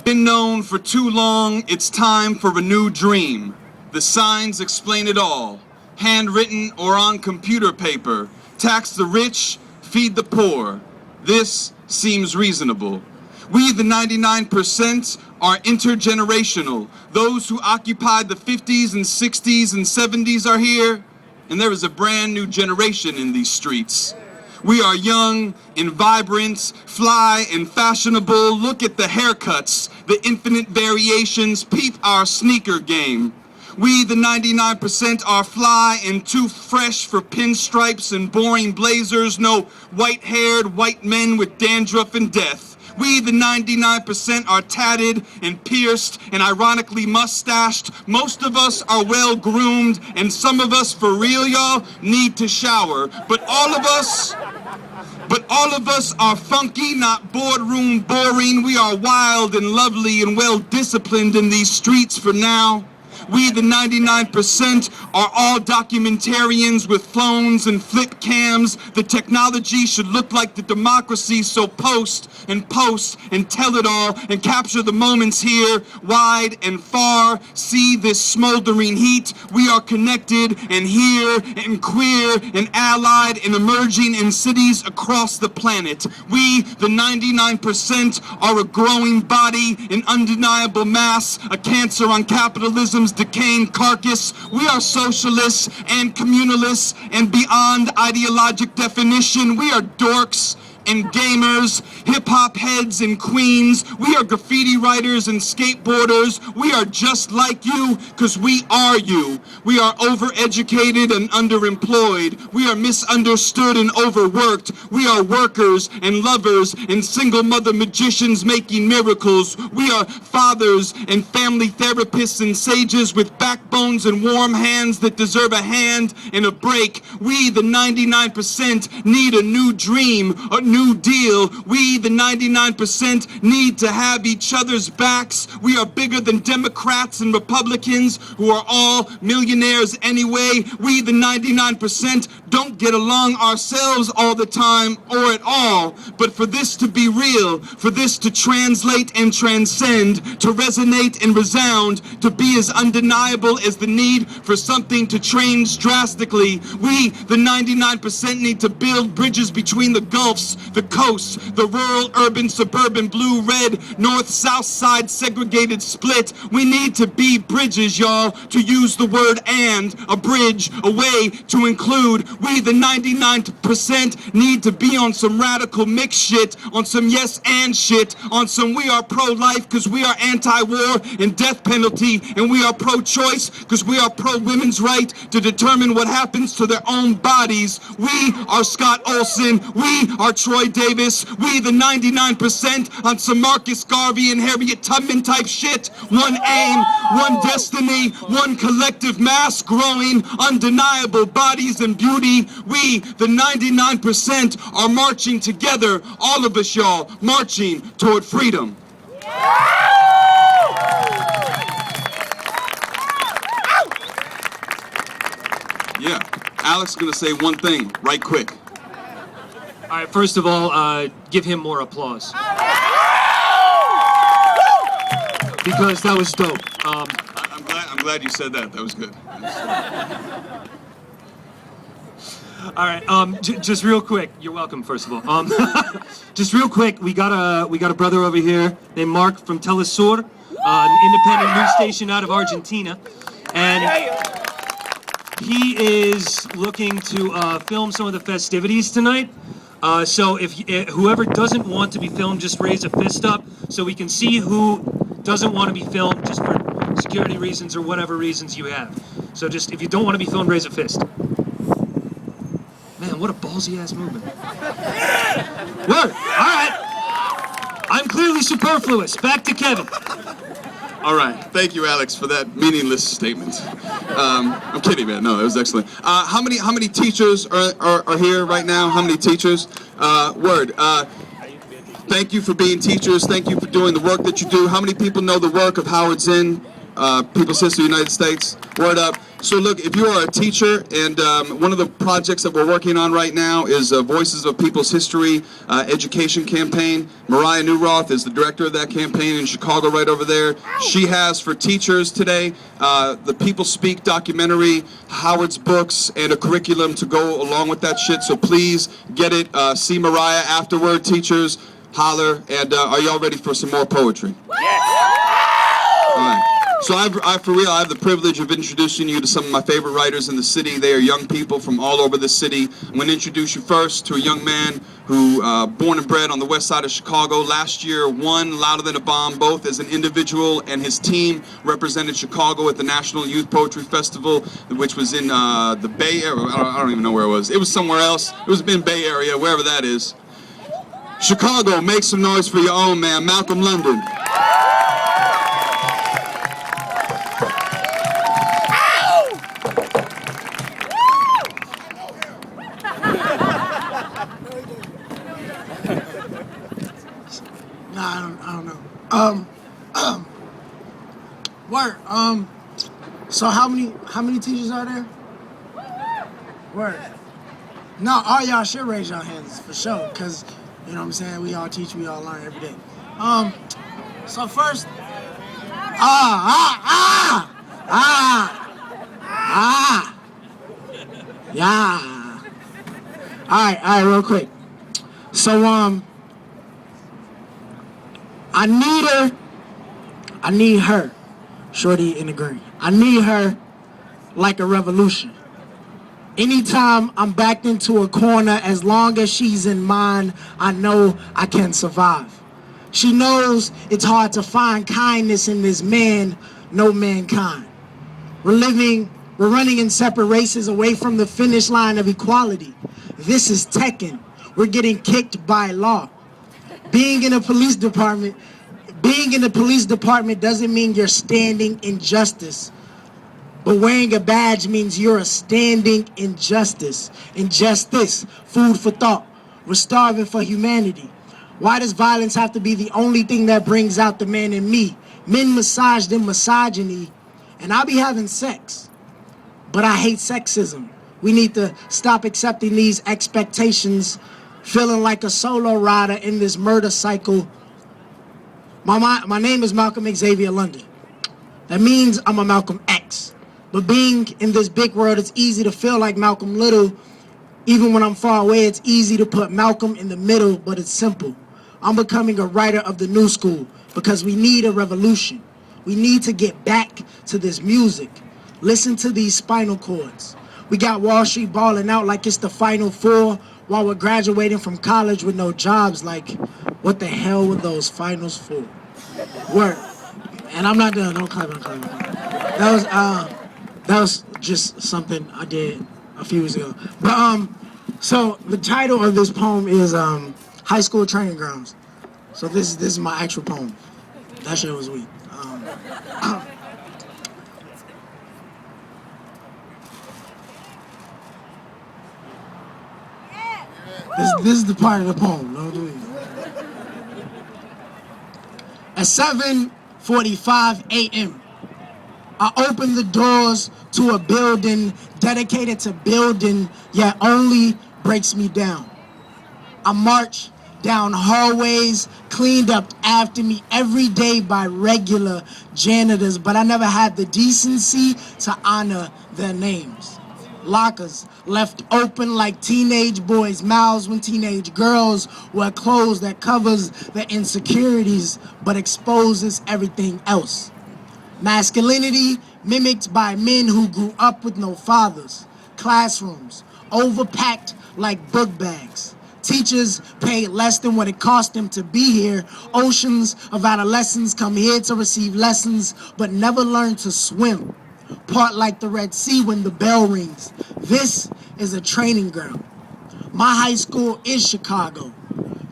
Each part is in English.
Been known for too long, it's time for a new dream. The signs explain it all. Handwritten or on computer paper. Tax the rich, feed the poor. This seems reasonable. We, the 99%, are intergenerational. Those who occupied the 50s and 60s and 70s are here, and there is a brand new generation in these streets. We are young and vibrant, fly and fashionable. Look at the haircuts, the infinite variations, peep our sneaker game. We, the 99%, are fly and too fresh for pinstripes and boring blazers. No white-haired white men with dandruff and death. We, the 99%, are tatted and pierced and ironically mustached. Most of us are well-groomed, and some of us, for real, y'all, need to shower. But all of us are funky, not boardroom boring. We are wild and lovely and well-disciplined in these streets for now. We, the 99%, are all documentarians with phones and flip cams. The technology should look like the democracy, so post and tell it all and capture the moments here, wide and far. See this smoldering heat. We are connected and here and queer and allied and emerging in cities across the planet. We, the 99%, are a growing body, an undeniable mass, a cancer on capitalism's decaying carcass. We are socialists and communalists and beyond ideologic definition. We are dorks and gamers, hip-hop heads and queens. We are graffiti writers and skateboarders. We are just like you, because we are you. We are overeducated and underemployed. We are misunderstood and overworked. We are workers and lovers and single mother magicians making miracles. We are fathers and family therapists and sages with backbones and warm hands that deserve a hand and a break. We, the 99%, need a new dream, a new deal. We, the 99%, need to have each other's backs. We are bigger than Democrats and Republicans, who are all millionaires anyway. We, the 99%, don't get along ourselves all the time or at all. But for this to be real, for this to translate and transcend, to resonate and resound, to be as undeniable as the need for something to change drastically, we, the 99%, need to build bridges between the gulfs, the coasts, the rural, urban, suburban, blue, red, north, south side segregated split. We need to be bridges, y'all, to use the word and, a bridge, a way to include. We, the 99%, need to be on some radical mix shit, on some yes and shit, on some we are pro-life because we are anti-war and death penalty, and we are pro-choice because we are pro-women's right to determine what happens to their own bodies. We are Scott Olsen. We are Troy Davis. We, the 99%, on some Marcus Garvey and Harriet Tubman type shit. One aim, one destiny, one collective mass, growing undeniable bodies and beauty. We, the 99%, are marching together, all of us, y'all, marching toward freedom. Yeah, Alex is gonna say one thing right quick. All right, first of all, give him more applause. Because that was dope. I'm glad you said that. That was good. All right, just real quick. You're welcome, first of all. Just real quick, we got a brother over here named Mark from Telesur, an independent news station out of Argentina, and he is looking to film some of the festivities tonight. So if whoever doesn't want to be filmed, just raise a fist up so we can see who doesn't want to be filmed, just for security reasons or whatever reasons you have. So just, if you don't want to be filmed, raise a fist. Man, what a ballsy ass movement. Word. All right. I'm clearly superfluous. Back to Kevin. All right. Thank you, Alex, for that meaningless statement. I'm kidding, man. No, that was excellent. How many teachers are here right now? How many teachers? Word. Thank you for being teachers. Thank you for doing the work that you do. How many people know the work of Howard Zinn? People's History, United States. Word up. So look, if you are a teacher, and one of the projects that we're working on right now is Voices of People's History education campaign. Mariah Newroth is the director of that campaign in Chicago, right over there. She has for teachers today the People Speak documentary, Howard's books, and a curriculum to go along with that shit. So please get it. See Mariah afterward, teachers. Holler. And are y'all ready for some more poetry? All right. So for real, I have the privilege of introducing you to some of my favorite writers in the city. They are young people from all over the city. I'm going to introduce you first to a young man who, born and bred on the west side of Chicago, last year won Louder Than a Bomb, both as an individual, and his team represented Chicago at the National Youth Poetry Festival, which was in the Bay Area. I don't even know where it was. It was somewhere else. It was in Bay Area, wherever that is. Chicago, make some noise for your own man, Malcolm London. Nah, I don't know. Word. So how many teachers are there? Word. No, all y'all should raise your hands for sure, cause you know what I'm saying. We all teach, we all learn every day. So first, yeah. All right, real quick. So I need her, Shorty in the green. I need her like a revolution. Anytime I'm backed into a corner, as long as she's in mine, I know I can survive. She knows it's hard to find kindness in this man, no mankind. We're running in separate races away from the finish line of equality. This is Tekken. We're getting kicked by law. Being in the police department doesn't mean you're standing in justice. But wearing a badge means you're a standing injustice. Injustice, food for thought. We're starving for humanity. Why does violence have to be the only thing that brings out the man in me? Men massage them misogyny, and I be having sex. But I hate sexism. We need to stop accepting these expectations, feeling like a solo rider in this murder cycle. My name is Malcolm Xavier London. That means I'm a Malcolm X. But being in this big world, it's easy to feel like Malcolm Little. Even when I'm far away, it's easy to put Malcolm in the middle, but it's simple. I'm becoming a writer of the new school because we need a revolution. We need to get back to this music. Listen to these spinal cords. We got Wall Street balling out like it's the Final Four while we're graduating from college with no jobs. Like, what the hell were those finals for? Word. And I'm not done. Don't clap. That was just something I did a few years ago. But so the title of this poem is High School Training Grounds. So this is my actual poem. That shit was weak. This is the part of the poem. Don't do it. At 7:45 a.m., I opened the doors to a building dedicated to building, yet only breaks me down. I march down hallways cleaned up after me every day by regular janitors, but I never had the decency to honor their names. Lockers left open like teenage boys' mouths when teenage girls wear clothes that covers their insecurities but exposes everything else. Masculinity mimicked by men who grew up with no fathers. Classrooms overpacked like book bags. Teachers pay less than what it cost them to be here. Oceans of adolescents come here to receive lessons but never learn to swim. Part like the Red Sea when the bell rings. This is a training ground. My high school is Chicago,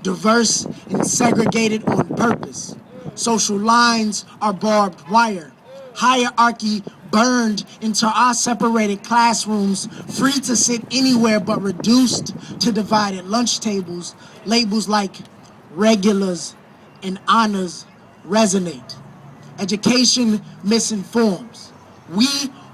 diverse and segregated on purpose. Social lines are barbed wire. Hierarchy burned into our separated classrooms, free to sit anywhere but reduced to divided lunch tables. Labels like regulars and honors resonate. Education misinforms. We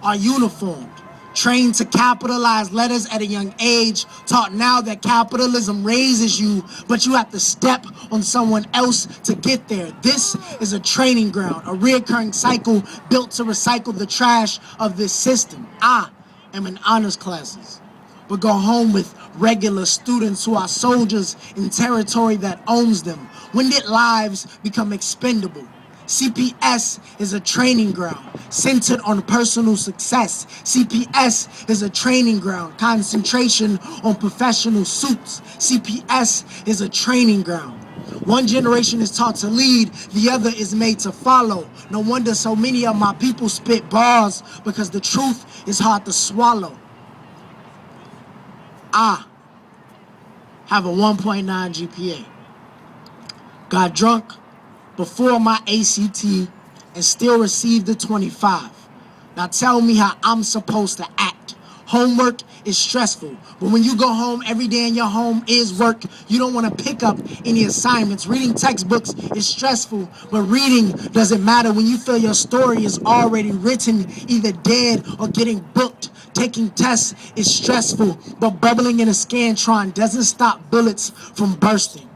are uniformed, trained to capitalize letters at a young age, taught now that capitalism raises you, but you have to step on someone else to get there. This is a training ground, a reoccurring cycle built to recycle the trash of this system. I am in honors classes, but go home with regular students who are soldiers in territory that owns them. When did lives become expendable? CPS is a training ground centered on personal success. CPS is a training ground, concentration on professional suits. CPS is a training ground. One generation is taught to lead, the other is made to follow. No wonder so many of my people spit bars, because the truth is hard to swallow. I have a 1.9 GPA. Got drunk before my ACT and still received a 25. Now tell me how I'm supposed to act. Homework is stressful, but when you go home every day and your home is work, you don't want to pick up any assignments. Reading textbooks is stressful, but reading doesn't matter when you feel your story is already written, either dead or getting booked. Taking tests is stressful, but bubbling in a Scantron doesn't stop bullets from bursting.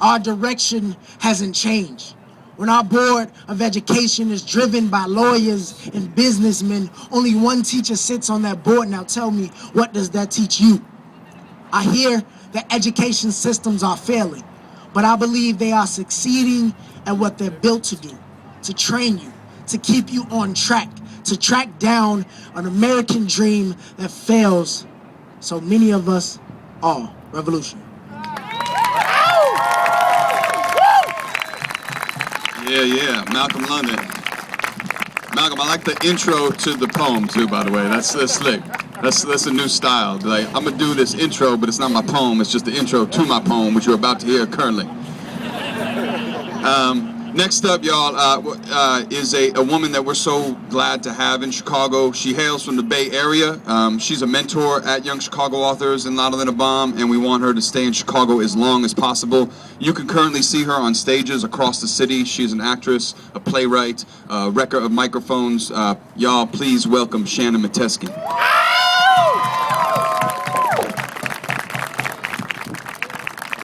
Our direction hasn't changed. When our board of education is driven by lawyers and businessmen, only one teacher sits on that board. Now tell me, what does that teach you? I hear that education systems are failing, but I believe they are succeeding at what they're built to do, to train you, to keep you on track, to track down an American dream that fails so many of us all. Revolution. Yeah, Malcolm London. Malcolm, I like the intro to the poem too, by the way. That's slick. That's a new style. Like, I'm gonna do this intro, but it's not my poem, it's just the intro to my poem, which you're about to hear currently. Next up, y'all, is a woman that we're so glad to have in Chicago. She hails from the Bay Area. She's a mentor at Young Chicago Authors and Louder Than a Bomb, and we want her to stay in Chicago as long as possible. You can currently see her on stages across the city. She's an actress, a playwright, a wrecker of microphones. Y'all, please welcome Shannon Metesky.